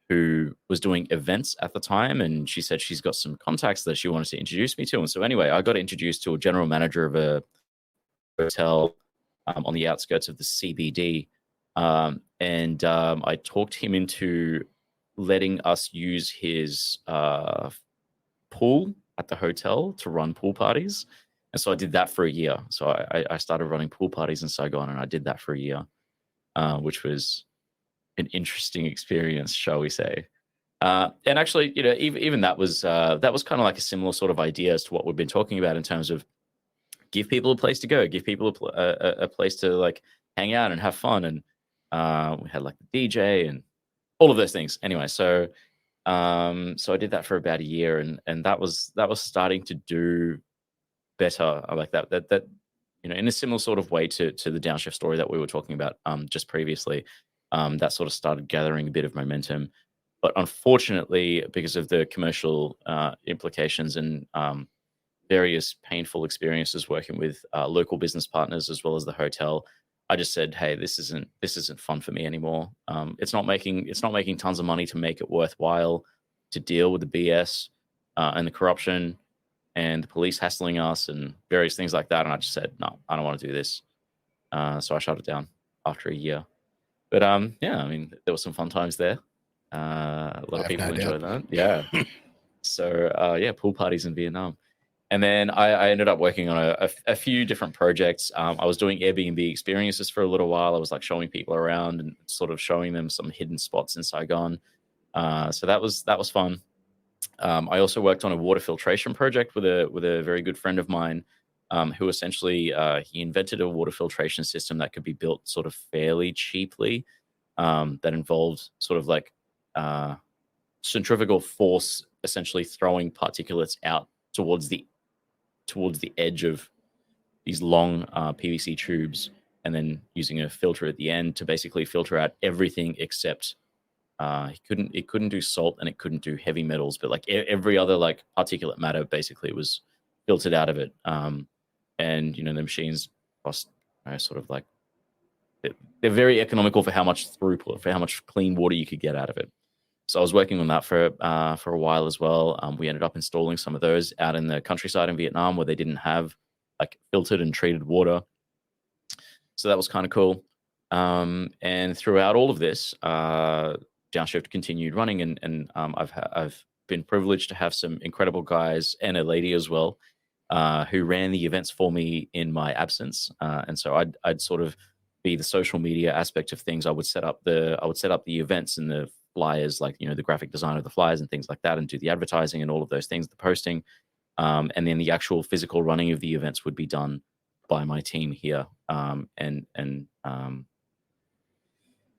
who was doing events at the time, and she said she's got some contacts that she wanted to introduce me to. And so anyway, I got introduced to a general manager of a hotel on the outskirts of the CBD. And I talked him into letting us use his pool at the hotel to run pool parties. And so I did that for a year. So I started running pool parties in Saigon, and I did that for a year, which was an interesting experience, shall we say. And actually, even that was kind of like a similar sort of idea as to what we've been talking about in terms of give people a place to go, give people a place to like hang out and have fun. And we had like the DJ and all of those things. Anyway, so I did that for about a year, and that was starting to do better. I like that in a similar sort of way to the downshift story that we were talking about just previously. that sort of started gathering a bit of momentum. But unfortunately, because of the commercial implications and various painful experiences working with local business partners as well as the hotel, I just said, "Hey, this isn't fun for me anymore. It's not making tons of money to make it worthwhile to deal with the BS and the corruption and the police hassling us and various things like that." And I just said, "No, I don't want to do this." So I shut it down after a year. But yeah, I mean, there were some fun times there. A lot of people enjoy that. Yeah. So yeah, pool parties in Vietnam. And then I ended up working on a few different projects. I was doing Airbnb experiences for a little while. I was like showing people around and sort of showing them some hidden spots in Saigon. So that was fun. I also worked on a water filtration project with a very good friend of mine, who essentially he invented a water filtration system that could be built sort of fairly cheaply. That involved sort of like centrifugal force, essentially throwing particulates out towards the edge of these long PVC tubes, and then using a filter at the end to basically filter out everything except it couldn't do salt and it couldn't do heavy metals, but like every other like particulate matter basically was filtered out of it. And the machines cost sort of like they're very economical for how much throughput, for how much clean water you could get out of it. So I was working on that for a while as well. We ended up installing some of those out in the countryside in Vietnam where they didn't have like filtered and treated water. So that was kind of cool. And throughout all of this, Downshift continued running, and I've been privileged to have some incredible guys and a lady as well, who ran the events for me in my absence. And so I'd sort of be the social media aspect of things. I would set up the events and the flyers, like the graphic design of the flyers and things like that, and do the advertising and all of those things, the posting, and then the actual physical running of the events would be done by my team here. And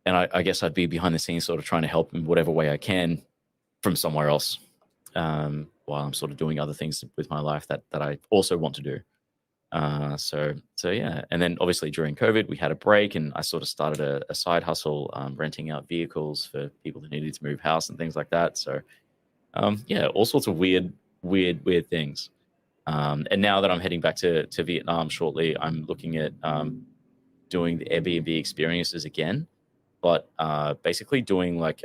I guess I'd be behind the scenes, sort of trying to help in whatever way I can from somewhere else, while I'm sort of doing other things with my life that I also want to do. So yeah. And then obviously during COVID, we had a break, and I sort of started a side hustle, renting out vehicles for people who needed to move house and things like that. So yeah, all sorts of weird things. And now that I'm heading back to Vietnam shortly, I'm looking at doing the Airbnb experiences again, but basically doing like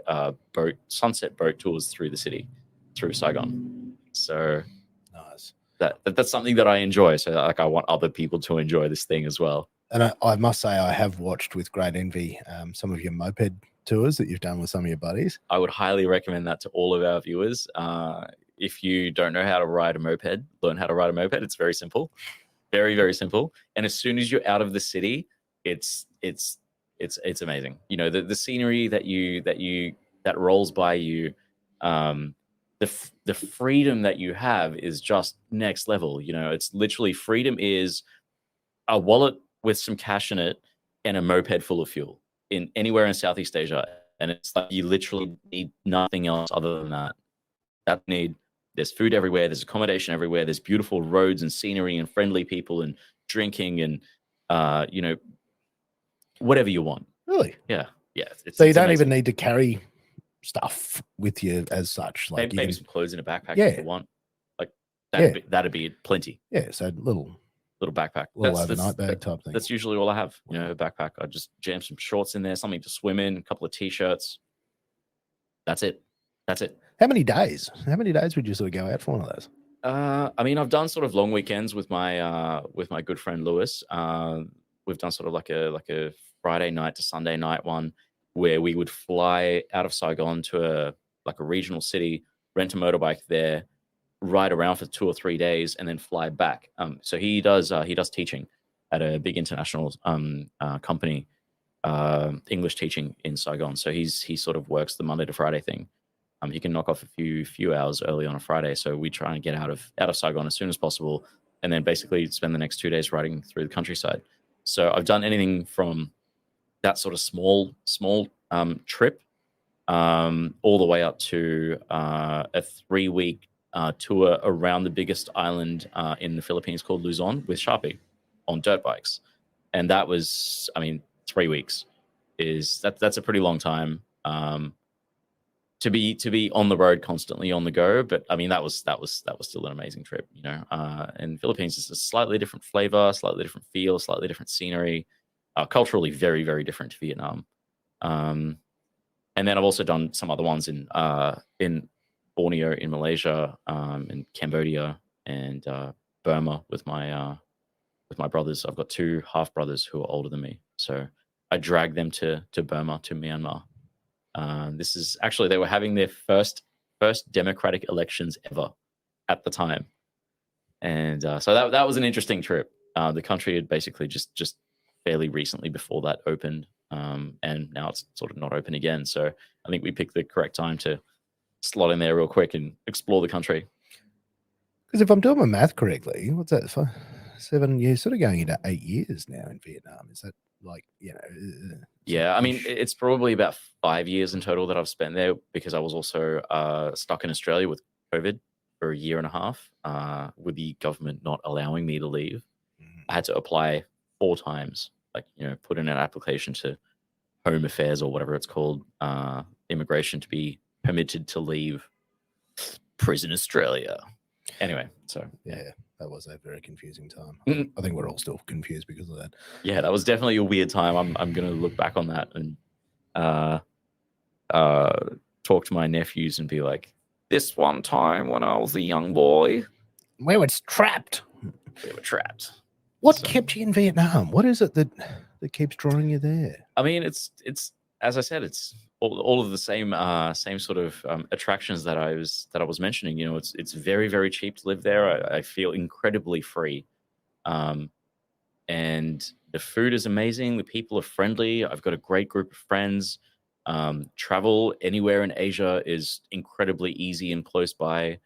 sunset boat tours through the city, through Saigon. So Nice. That's something that I enjoy. So like I want other people to enjoy this thing as well. And I must say I have watched with great envy some of your moped tours that you've done with some of your buddies. I would highly recommend that to all of our viewers. If you don't know how to ride a moped, learn how to ride a moped. It's very simple, very, very simple. And as soon as you're out of the city, it's amazing. The scenery that rolls by you, the freedom that you have is just next level. It's literally, freedom is a wallet with some cash in it and a moped full of fuel in anywhere in Southeast Asia. And it's like you literally need nothing else other than that. There's food everywhere, there's accommodation everywhere, there's beautiful roads and scenery and friendly people and drinking and whatever you want. Really? Yeah. So you don't even need to carry stuff with you as such. Like maybe some clothes in a backpack Yeah. if you want. Like that'd be plenty. Yeah, so little backpack, overnight bag type thing. That's usually all I have. A backpack. I just jam some shorts in there, something to swim in, a couple of t-shirts. That's it. How many days would you sort of go out for one of those? I mean, I've done sort of long weekends with my good friend Lewis. We've done sort of like a Friday night to Sunday night one, where we would fly out of Saigon to a regional city, rent a motorbike there, ride around for 2 or 3 days, and then fly back. So he does teaching at a big international company, English teaching in Saigon. So he sort of works the Monday to Friday thing. He can knock off a few hours early on a Friday. So we try and get out of Saigon as soon as possible, and then basically spend the next 2 days riding through the countryside. So I've done anything from that sort of small trip, all the way up to a 3-week tour around the biggest island in the Philippines called Luzon with Sharpie on dirt bikes. And that was, 3 weeks. is that's a pretty long time to be on the road constantly on the go. But I mean, that was still an amazing trip, you know. And Philippines is a slightly different flavor, slightly different feel, slightly different scenery, culturally very, very different to Vietnam. And then I've also done some other ones in Borneo, in Malaysia, in Cambodia, and Burma with my brothers. I've got two half brothers who are older than me, so I dragged them to Burma, to Myanmar. This is actually, they were having their first democratic elections ever at the time, and so that was an interesting trip. The country had basically just fairly recently before that opened, and now it's sort of not open again. So I think we picked the correct time to slot in there real quick and explore the country. Because if I'm doing my math correctly, what's that? 7 years, sort of going into 8 years now in Vietnam. Is that like, you know? Yeah, I mean, it's probably about 5 years in total that I've spent there, because I was also stuck in Australia with COVID for a year and a half, with the government not allowing me to leave. I had to apply 4 times, like, you know, put in an application to Home Affairs or whatever it's called, immigration, to be permitted to leave prison Australia. Anyway, so yeah, that was a very confusing time. Mm. I think we're all still confused because of that. Yeah, that was definitely a weird time. I'm going to look back on that and talk to my nephews and be like, this one time when I was a young boy, we were trapped. We were trapped. What kept you in Vietnam? What is it that keeps drawing you there? I mean, it's as I said, it's all of the same sort of attractions that I was mentioning. You know, it's very, very cheap to live there. I feel incredibly free, and the food is amazing. The people are friendly. I've got a great group of friends. Travel anywhere in Asia is incredibly easy and close by.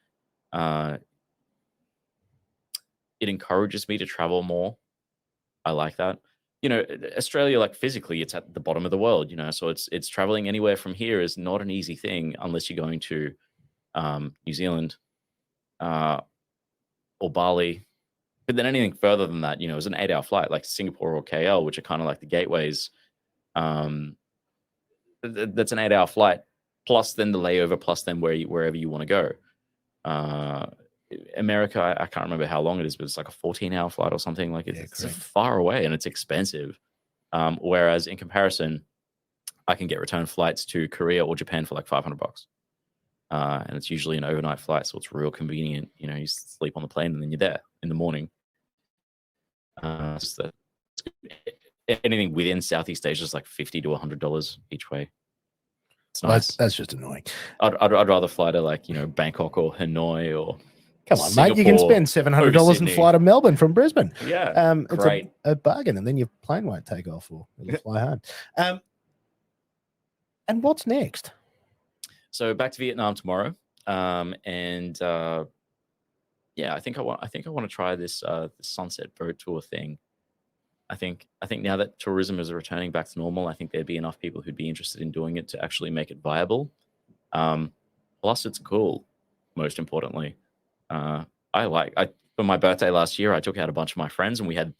It encourages me to travel more. I like that. You know, Australia, like, physically, it's at the bottom of the world, you know, so it's traveling anywhere from here is not an easy thing unless you're going to New Zealand or Bali. But then anything further than that, you know, is an 8-hour flight, like Singapore or KL, which are kind of like the gateways. That's an 8-hour flight, plus then the layover, plus then wherever you want to go. America, I can't remember how long it is, but it's like a 14-hour flight or something. Like, it's far away and it's expensive. Whereas in comparison, I can get return flights to Korea or Japan for like $500. And it's usually an overnight flight, so it's real convenient. You know, you sleep on the plane and then you're there in the morning. Anything within Southeast Asia is like $50 to $100 each way. It's nice. That's just annoying. I'd rather fly to, like, you know, Bangkok or Hanoi or come on, Singapore, mate. You can spend $700 and fly to Melbourne from Brisbane. Yeah, it's great. A bargain, and then your plane won't take off or it'll fly home. And what's next? So back to Vietnam tomorrow, and yeah, I think I want to try this sunset boat tour thing. I think now that tourism is returning back to normal, I think there'd be enough people who'd be interested in doing it to actually make it viable. Plus, it's cool. Most importantly, for my birthday last year, I took out a bunch of my friends and we had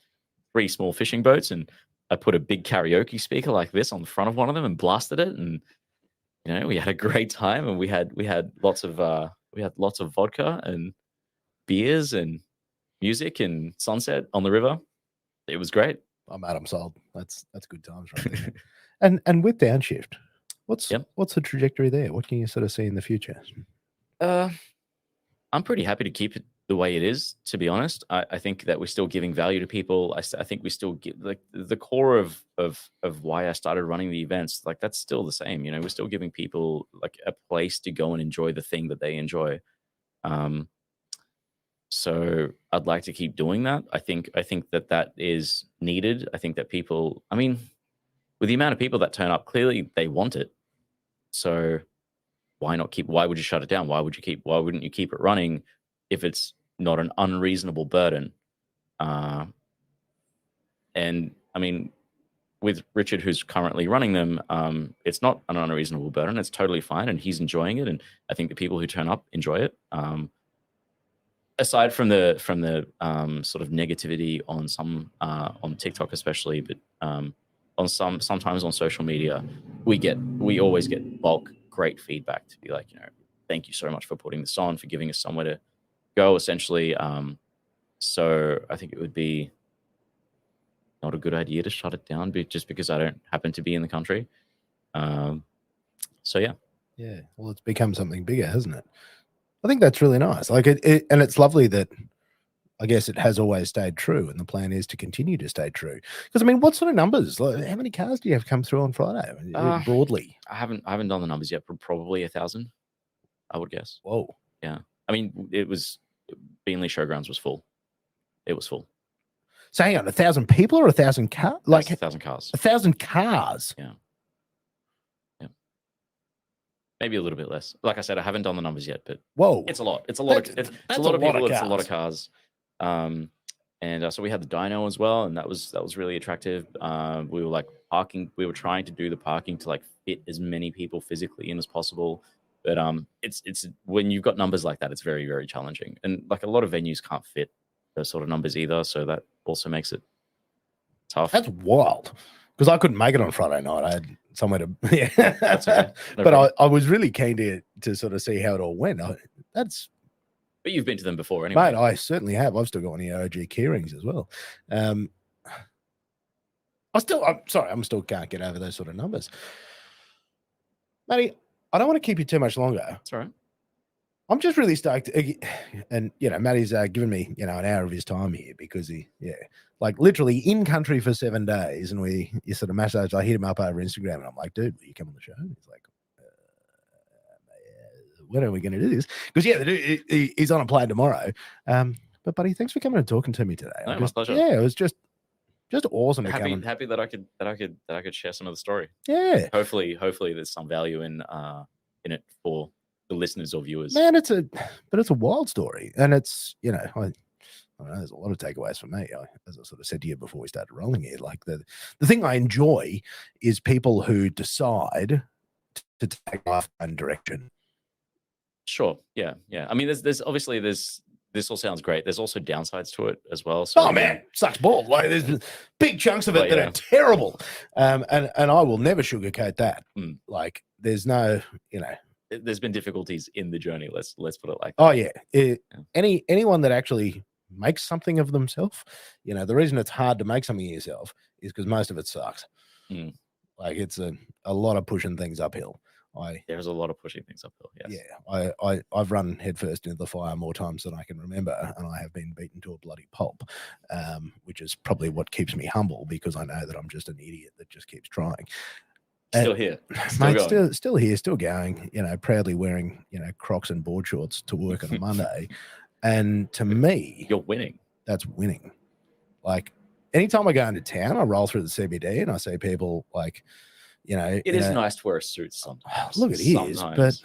3 small fishing boats, and I put a big karaoke speaker like this on the front of one of them and blasted it, and you know, we had a great time, and we had lots of vodka and beers and music and sunset on the river. It was great. I'm sold. That's good times right there. and with Downshift, what's the trajectory there? What can you sort of see in the future? I'm pretty happy to keep it the way it is, to be honest. I think that we're still giving value to people. I think we still get, like, the core of why I started running the events, like, that's still the same. You know, we're still giving people, like, a place to go and enjoy the thing that they enjoy. So I'd like to keep doing that. I think that is needed. I think that people, I mean, with the amount of people that turn up, clearly they want it. So why would you shut it down? Why wouldn't you keep it running if it's not an unreasonable burden? And I mean, with Richard, who's currently running them, it's not an unreasonable burden. It's totally fine, and he's enjoying it. And I think the people who turn up enjoy it. Aside from the sort of negativity on some on TikTok especially, but sometimes on social media, we always get bulk great feedback to be like, thank you so much for putting this on, for giving us somewhere to go, essentially. So I think it would be not a good idea to shut it down just because I don't happen to be in the country. So yeah. Yeah. Well, it's become something bigger, hasn't it? I think that's really nice. Like and it's lovely that I guess it has always stayed true, and the plan is to continue to stay true. Because I mean, what sort of numbers? Like, how many cars do you have come through on Friday? Broadly, I haven't done the numbers yet, but probably 1,000, I would guess. Whoa. Yeah. I mean, Beanley Showgrounds was full. It was full. So hang on, 1,000 people or 1,000 cars? Like 1,000 cars. 1,000 cars. Yeah. Maybe a little bit less. Like I said, I haven't done the numbers yet, but whoa, it's a lot. It's a lot. It's a lot of people. It's a lot of cars. And so we had the dyno as well, and that was really attractive. We were like parking. We were trying to do the parking to like fit as many people physically in as possible. But it's when you've got numbers like that, it's very, very challenging. And like a lot of venues can't fit those sort of numbers either, so that also makes it tough. That's wild. Because I couldn't make it on Friday night. I had somewhere to, yeah. That's okay. No but problem. I was really keen to sort of see how it all went. But you've been to them before anyway. Mate, I certainly have. I've still got one of the OG keyrings as well. I'm still can't get over those sort of numbers. Matty, I don't want to keep you too much longer. That's all right. I'm just really stoked. And, Matty's given me, an hour of his time here because like literally in country for 7 days. And you sort of message, I hit him up over Instagram and I'm like, dude, will you come on the show? And he's like, when are we going to do this? Because, he's on a plane tomorrow. But, buddy, thanks for coming and talking to me today. No, my pleasure. Yeah, it was just awesome. Happy that I could share some of the story. Yeah. Hopefully there's some value in it for the listeners or viewers. Man, it's a wild story, and it's I don't know, there's a lot of takeaways for me. As I sort of said to you before we started rolling here, like the thing I enjoy is people who decide to take life in a direction. Sure. Yeah. I mean, there's obviously this all sounds great. There's also downsides to it as well. So man, sucks balls. Like there's big chunks of it that are terrible. And I will never sugarcoat that. Like there's no, there's been difficulties in the journey. Let's put it like that. Oh yeah. Anyone that actually makes something of themselves, the reason it's hard to make something of yourself is because most of it sucks. Like it's a lot of pushing things uphill. There's a lot of pushing things uphill. Yes. Yeah. I've run headfirst into the fire more times than I can remember, and I have been beaten to a bloody pulp, which is probably what keeps me humble because I know that I'm just an idiot that just keeps trying. Still here, still here, still going. Proudly wearing Crocs and board shorts to work on a Monday, and to me, you're winning. That's winning. Like anytime I go into town, I roll through the CBD and I see people like, it is nice to wear a suit sometimes. Look, it is, but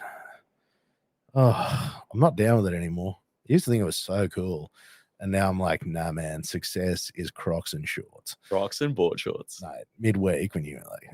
I'm not down with it anymore. I used to think it was so cool, and now I'm like, nah, man. Success is Crocs and shorts, Crocs and board shorts. Mate, midweek when you're like.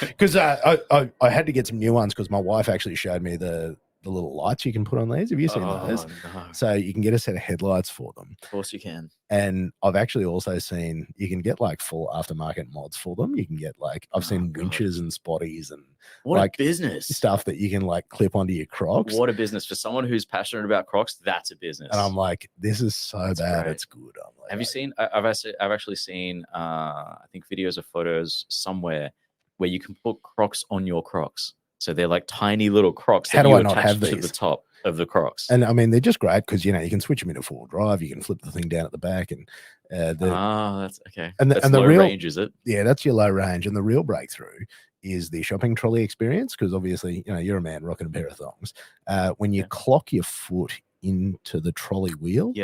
Because I had to get some new ones because my wife actually showed me the little lights you can put on these. Have you seen those? No. So you can get a set of headlights for them. Of course you can. And I've actually also seen you can get like full aftermarket mods for them. You can get like I've seen winches and spotties and what like a business stuff that you can like clip onto your Crocs. What a business for someone who's passionate about Crocs. That's a business. And I'm like, this is so bad. Great. It's good. I'm like, have you seen? I've actually seen. I think videos or photos somewhere where you can put Crocs on your Crocs. So they're like tiny little Crocs. How do I not have these? To the top of the Crocs? And I mean, they're just great because you can switch them into 4-wheel drive. You can flip the thing down at the back, and that's okay. And that's the low real range, is it? Yeah, that's your low range. And the real breakthrough is the shopping trolley experience because obviously, you're a man rocking a pair of thongs. When you clock your foot into the trolley wheel,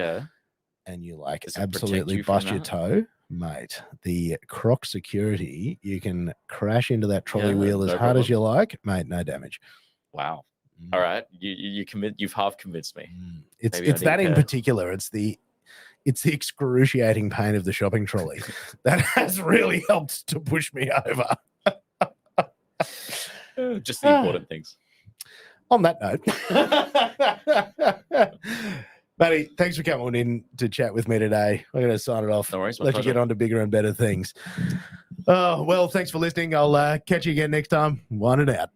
and you like absolutely bust your toe. Mate, the Croc security, you can crash into that trolley wheel as hard as you like, mate, no damage. Wow. All right. You've half convinced me. It's that in particular. It's the excruciating pain of the shopping trolley that has really helped to push me over. Just the important things. On that note, Matty, thanks for coming in to chat with me today. I'm going to sign it off. No worries. My Let you pleasure. get on to bigger and better things. Well, thanks for listening. I'll catch you again next time. Wind it out.